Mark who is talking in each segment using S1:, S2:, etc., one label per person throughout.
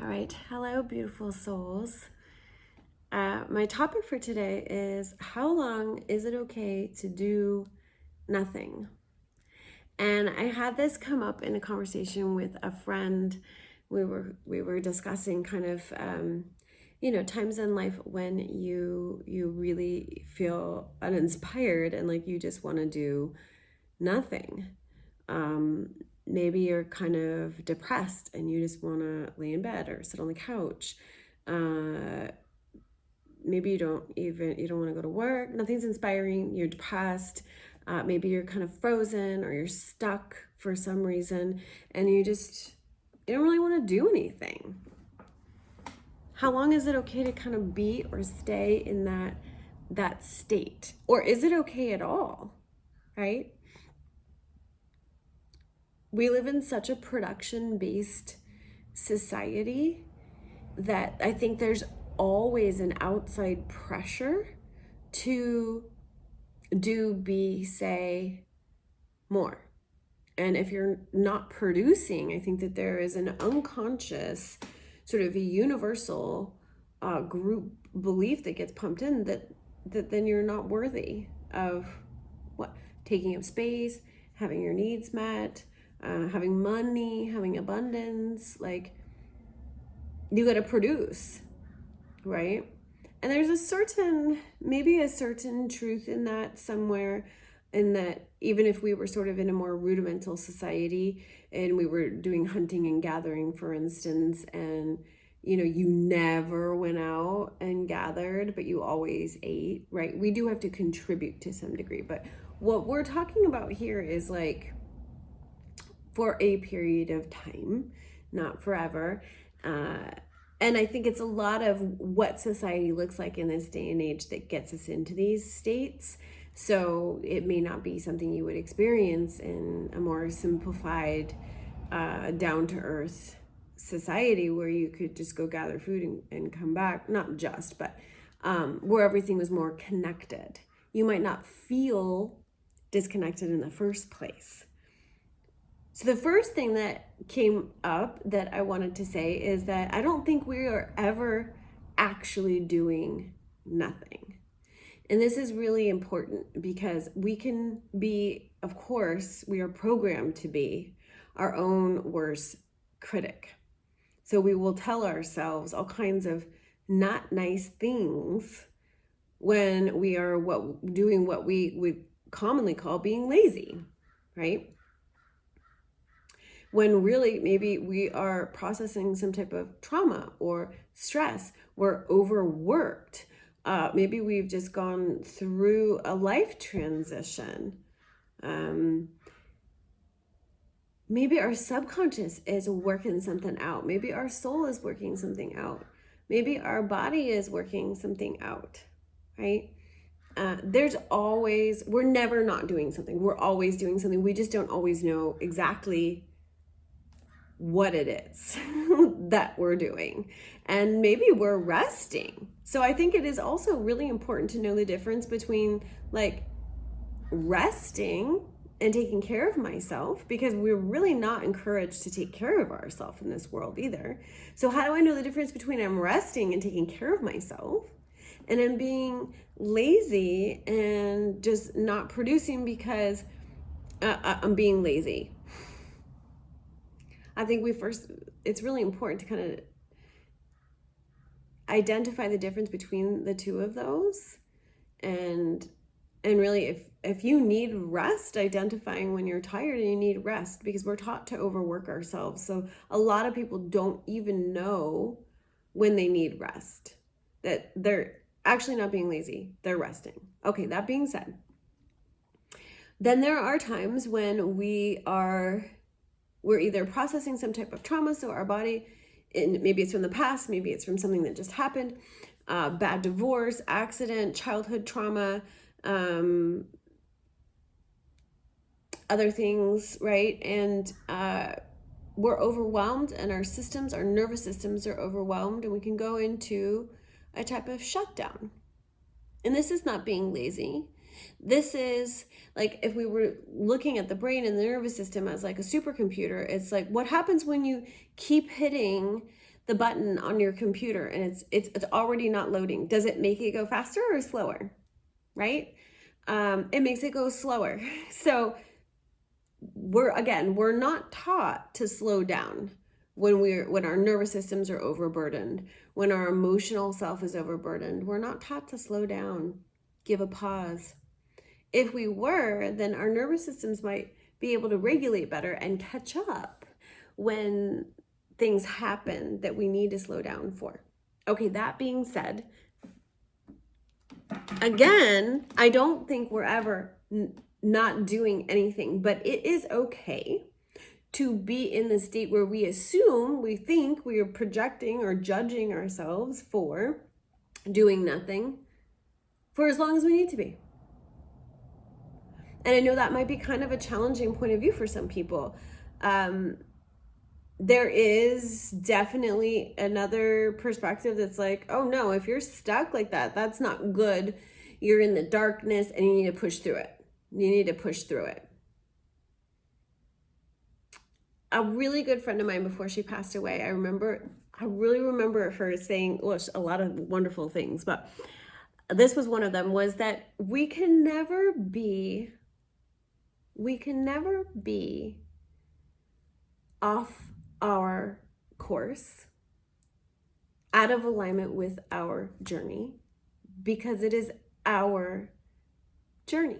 S1: All right, hello, beautiful souls. My topic for today is how long is it okay to do nothing? And I had this come up in a conversation with a friend. We were discussing kind of times in life when you really feel uninspired and like you just want to do nothing. Maybe you're kind of depressed and you just want to lay in bed or sit on the couch. Maybe you don't want to go to work. Nothing's inspiring. You're depressed. Maybe you're kind of frozen or you're stuck for some reason and you don't really want to do anything. How long is it okay to kind of be or stay in that state? Or is it okay at all? Right? We live in such a production-based society that I think there's always an outside pressure to do, be, say more. And if you're not producing, I think that there is an unconscious sort of a universal group belief that gets pumped in that then you're not worthy of taking up space, having your needs met, having money, having abundance. Like, you got to produce, right? And there's maybe a certain truth in that somewhere, in that even if we were sort of in a more rudimental society and we were doing hunting and gathering, for instance, and you never went out and gathered, but you always ate, right? We do have to contribute to some degree. But what we're talking about here is like for a period of time, not forever. And I think it's a lot of what society looks like in this day and age that gets us into these states. So it may not be something you would experience in a more simplified, down-to-earth society where you could just go gather food and come back. Not just, but where everything was more connected. You might not feel disconnected in the first place. So the first thing that came up that I wanted to say is that I don't think we are ever actually doing nothing. And this is really important because we can be, of course, we are programmed to be our own worst critic. So we will tell ourselves all kinds of not nice things when we are doing what we would commonly call being lazy, right? When really maybe we are processing some type of trauma or stress. We're overworked. Maybe we've just gone through a life transition. Maybe our subconscious is working something out. Maybe our soul is working something out. Maybe our body is working something out, right? We're never not doing something. We're always doing something. We just don't always know exactly what it is that we're doing. And maybe we're resting. So I think it is also really important to know the difference between like resting and taking care of myself, because we're really not encouraged to take care of ourselves in this world either. So how do I know the difference between I'm resting and taking care of myself and I'm being lazy and just not producing because I'm being lazy? I think it's really important to kind of identify the difference between the two of those. And really, if you need rest, identifying when you're tired and you need rest, because we're taught to overwork ourselves. So a lot of people don't even know when they need rest, that they're actually not being lazy, they're resting. Okay, that being said, then there are times when we're either processing some type of trauma, so our body, and maybe it's from the past, maybe it's from something that just happened, bad divorce, accident, childhood trauma, other things, right? And we're overwhelmed, and our nervous systems are overwhelmed, and we can go into a type of shutdown. And this is not being lazy. This is like if we were looking at the brain and the nervous system as like a supercomputer. It's like what happens when you keep hitting the button on your computer and it's already not loading. Does it make it go faster or slower? Right? It makes it go slower. So we're not taught to slow down when our nervous systems are overburdened, when our emotional self is overburdened. We're not taught to slow down, give a pause. If we were, then our nervous systems might be able to regulate better and catch up when things happen that we need to slow down for. Okay, that being said, again, I don't think we're ever not doing anything, but it is okay to be in the state where we think we are projecting or judging ourselves for doing nothing for as long as we need to be. And I know that might be kind of a challenging point of view for some people. There is definitely another perspective that's like, oh no, if you're stuck like that, that's not good. You're in the darkness and you need to push through it. You need to push through it. A really good friend of mine, before she passed away, I really remember her saying, well, a lot of wonderful things, but this was one of them, was that we can never be off our course, out of alignment with our journey, because it is our journey.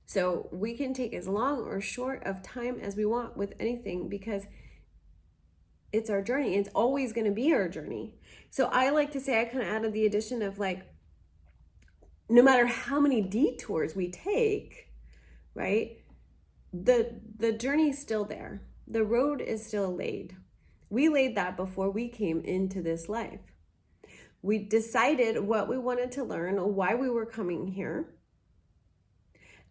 S1: So we can take as long or short of time as we want with anything, because it's our journey. It's always going to be our journey. So I like to say, I kind of added the addition of like, no matter how many detours we take, right? The journey is still there. The road is still laid. We laid that before we came into this life. We decided what we wanted to learn, why we were coming here.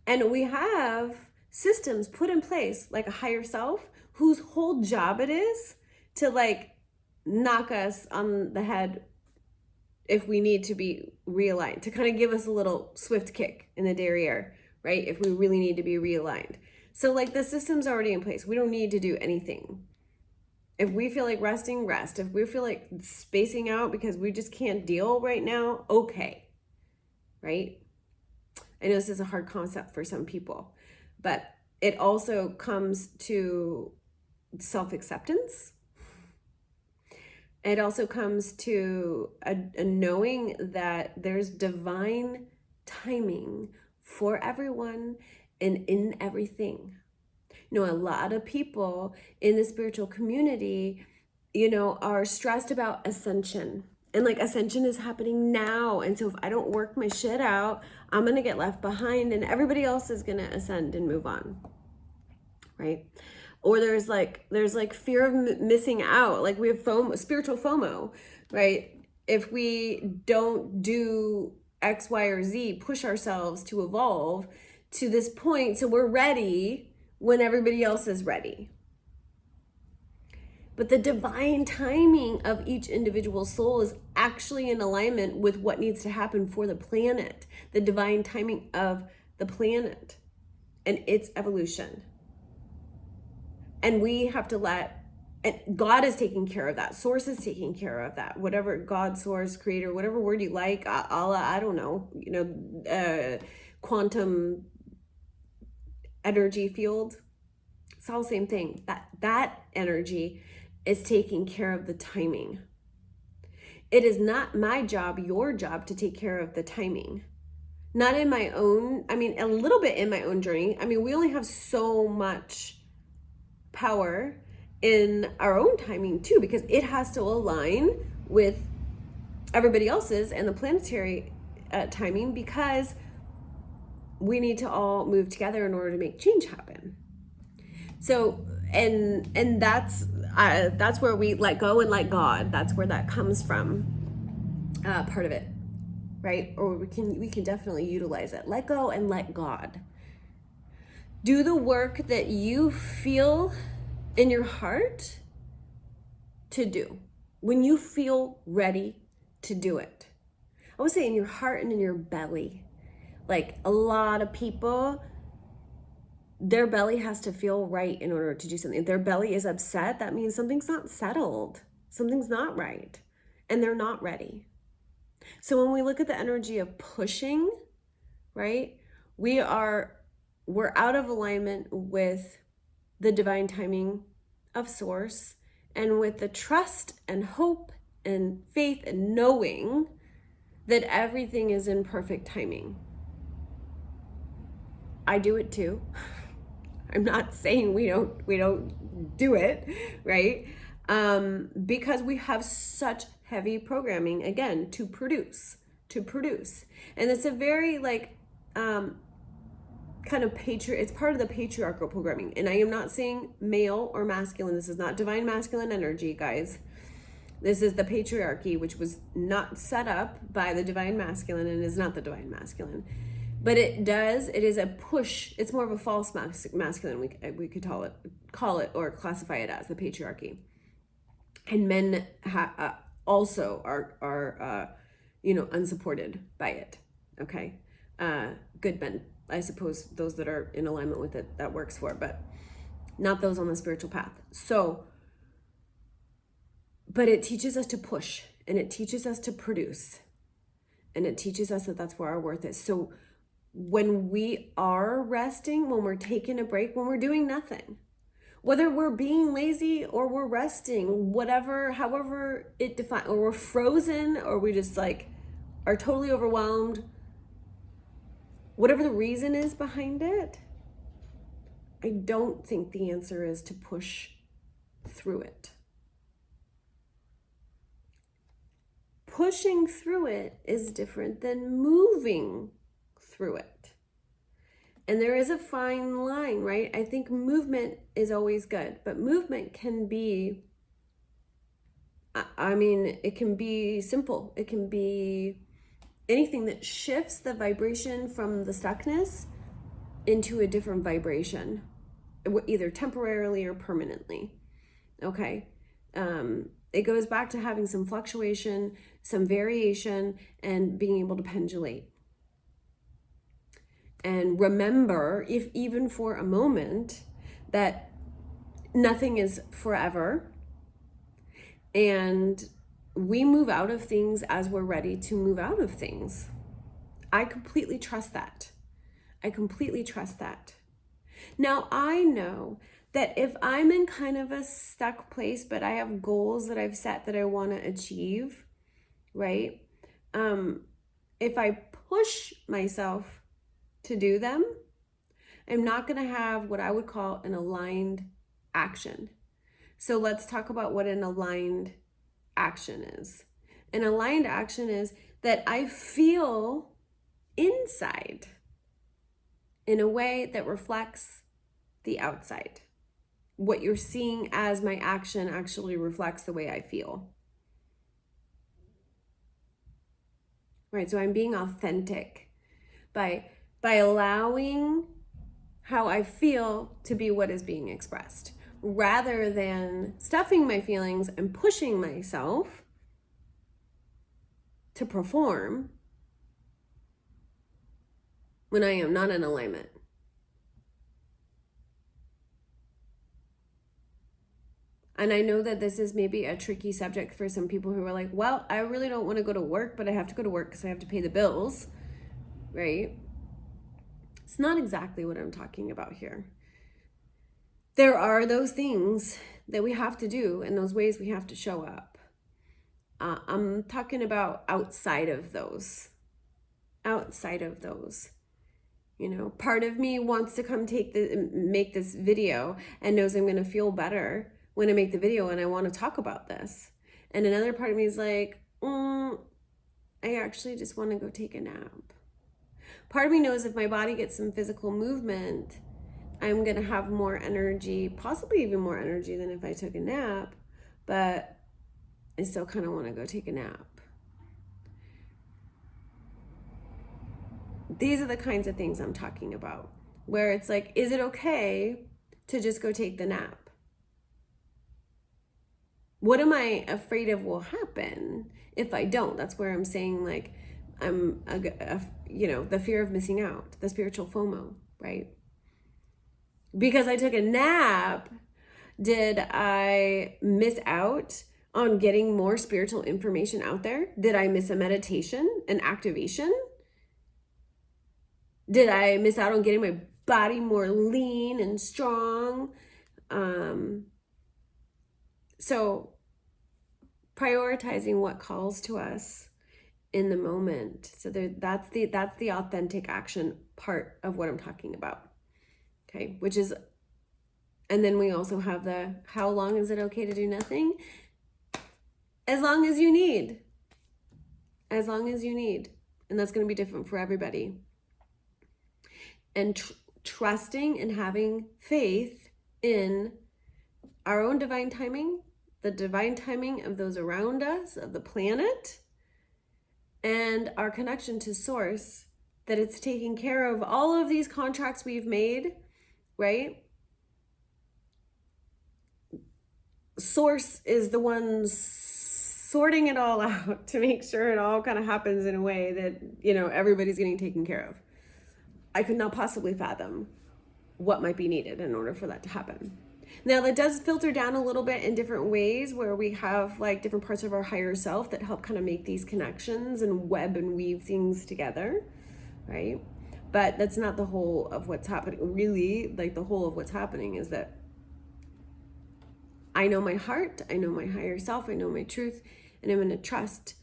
S1: And we have systems put in place, like a higher self, whose whole job it is to like knock us on the head if we need to be realigned, to kind of give us a little swift kick in the derriere, right? If we really need to be realigned. So like the system's already in place. We don't need to do anything. If we feel like resting, rest. If we feel like spacing out because we just can't deal right now, okay, right? I know this is a hard concept for some people, but it also comes to self-acceptance. It also comes to a knowing that there's divine timing for everyone and in everything. You know, a lot of people in the spiritual community, you know, are stressed about ascension. And like ascension is happening now. And so if I don't work my shit out, I'm going to get left behind and everybody else is going to ascend and move on. Right? Or there's like fear of missing out. Like we have FOMO, spiritual FOMO, right? If we don't do X, Y, or Z, push ourselves to evolve to this point so we're ready when everybody else is ready. But the divine timing of each individual soul is actually in alignment with what needs to happen for the planet, the divine timing of the planet and its evolution. And we have to and God is taking care of that. Source is taking care of that. Whatever, God, source, creator, whatever word you like, Allah, I don't know, you know, quantum energy field. It's all the same thing. That energy is taking care of the timing. It is not my job, your job, to take care of the timing. Not in my own, I mean, a little bit in my own journey. I mean, we only have so much power in our own timing too, because it has to align with everybody else's and the planetary timing, because we need to all move together in order to make change happen. So, and that's where we let go and let God. That's where that comes from, part of it, right? Or we can definitely utilize it. Let go and let God. Do the work that you feel in your heart to do. When you feel ready to do it. I would say in your heart and in your belly. Like a lot of people their belly has to feel right in order to do something. If their belly is upset, that means something's not settled. Something's not right. And they're not ready. So when we look at the energy of pushing, right, we're out of alignment with the divine timing of source and with the trust and hope and faith and knowing that everything is in perfect timing. I do it too. I'm not saying we don't do it, right? Because we have such heavy programming, again, to produce. And it's a very kind of it's part of the patriarchal programming. And I am not saying male or masculine. This is not divine masculine energy, guys. This is the patriarchy, which was not set up by the divine masculine and is not the divine masculine. But it is a push. It's more of a false masculine, we could call it or classify it as the patriarchy. And men also are unsupported by it. Okay. Good men, I suppose, those that are in alignment with it, that works for, but not those on the spiritual path. So, but it teaches us to push, and it teaches us to produce, and it teaches us that that's where our worth is. So when we are resting, when we're taking a break, when we're doing nothing, whether we're being lazy or we're resting, however it defines, or we're frozen, or we just are totally overwhelmed, whatever the reason is behind it, I don't think the answer is to push through it. Pushing through it is different than moving through it. And there is a fine line, right? I think movement is always good, but movement can be, it can be simple. It can be anything that shifts the vibration from the stuckness into a different vibration, either temporarily or permanently. Okay. It goes back to having some fluctuation, some variation, and being able to pendulate. And remember, if even for a moment, that nothing is forever, and we move out of things as we're ready to move out of things. I completely trust that. Now, I know that if I'm in kind of a stuck place, but I have goals that I've set that I want to achieve, right? If I push myself to do them, I'm not going to have what I would call an aligned action. So let's talk about what an aligned action is. An aligned action is that I feel inside in a way that reflects the outside. What you're seeing as my action actually reflects the way I feel. Right, so I'm being authentic by allowing how I feel to be what is being expressed, rather than stuffing my feelings and pushing myself to perform when I am not in alignment. And I know that this is maybe a tricky subject for some people who are like, well, I really don't want to go to work, but I have to go to work because I have to pay the bills, right? It's not exactly what I'm talking about here. There are those things that we have to do and those ways we have to show up. I'm talking about outside of those. You know, part of me wants to come make this video and knows I'm going to feel better when I make the video and I want to talk about this. And another part of me is like, I actually just want to go take a nap. Part of me knows if my body gets some physical movement, I'm going to have more energy, possibly even more energy than if I took a nap, but I still kind of want to go take a nap. These are the kinds of things I'm talking about, where it's like, is it okay to just go take the nap? What am I afraid of will happen if I don't? That's where I'm saying, like, the fear of missing out, the spiritual FOMO, right? because I took a nap, did I miss out on getting more spiritual information out there? Did I miss a meditation, an activation? Did I miss out on getting my body more lean and strong? So prioritizing what calls to us in the moment. So that's the authentic action part of what I'm talking about. Okay, which is, and then we also have the, how long is it okay to do nothing? As long as you need. As long as you need. And that's going to be different for everybody. And trusting and having faith in our own divine timing, the divine timing of those around us, of the planet, and our connection to source, that it's taking care of all of these contracts we've made, right? Source is the one sorting it all out to make sure it all kind of happens in a way that, you know, everybody's getting taken care of. I could not possibly fathom what might be needed in order for that to happen. Now, that does filter down a little bit in different ways, where we have like different parts of our higher self that help kind of make these connections and web and weave things together, right? But that's not the whole of what's happening. Really, like the whole of what's happening is that I know my heart, I know my higher self, I know my truth, and I'm going to trust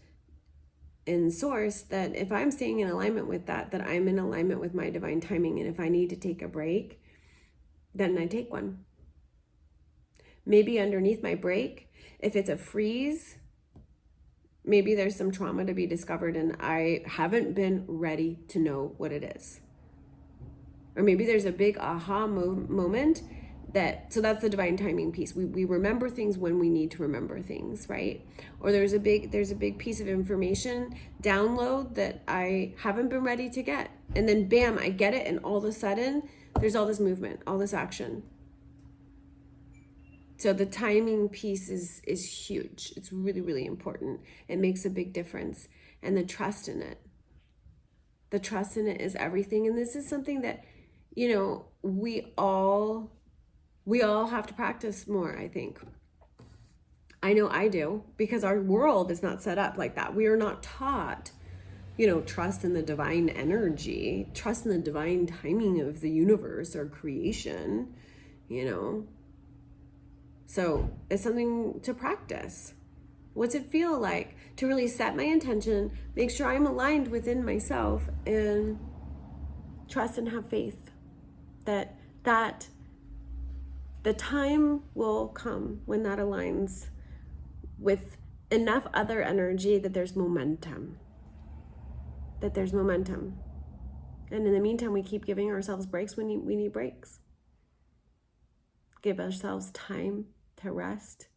S1: in source that if I'm staying in alignment with that, that I'm in alignment with my divine timing. And if I need to take a break, then I take one. Maybe underneath my break, if it's a freeze, maybe there's some trauma to be discovered and I haven't been ready to know what it is. Or maybe there's a big aha moment that, so that's the divine timing piece. We remember things when we need to remember things, right? Or there's a big piece of information download that I haven't been ready to get. And then bam, I get it, and all of a sudden there's all this movement, all this action. So the timing piece is huge. It's really, really important. It makes a big difference. And the trust in it. The trust in it is everything. And this is something that, you know, we all have to practice more, I think. I know I do, because our world is not set up like that. We are not taught, you know, trust in the divine energy, trust in the divine timing of the universe or creation, you know. So it's something to practice. What's it feel like to really set my intention, make sure I'm aligned within myself, and trust and have faith that the time will come when that aligns with enough other energy that there's momentum. And in the meantime, we keep giving ourselves breaks when we need breaks. Give ourselves time to rest,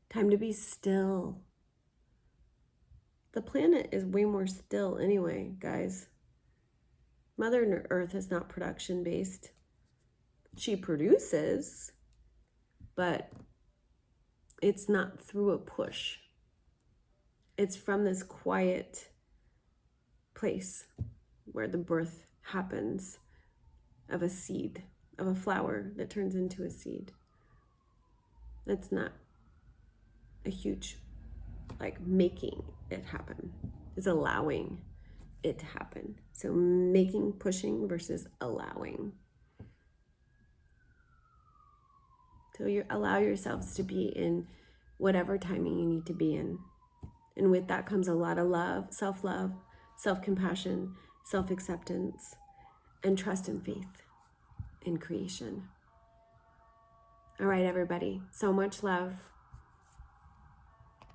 S1: time to be still. The planet is way more still anyway, guys. Mother Earth is not production based. She produces, but it's not through a push. It's from this quiet place where the birth happens of a seed, of a flower that turns into a seed. That's not a huge, like, making it happen. It's allowing it to happen. So making, pushing versus allowing. So you allow yourselves to be in whatever timing you need to be in. And with that comes a lot of love, self-compassion, self-acceptance, and trust and faith in creation. All right, everybody. So much love.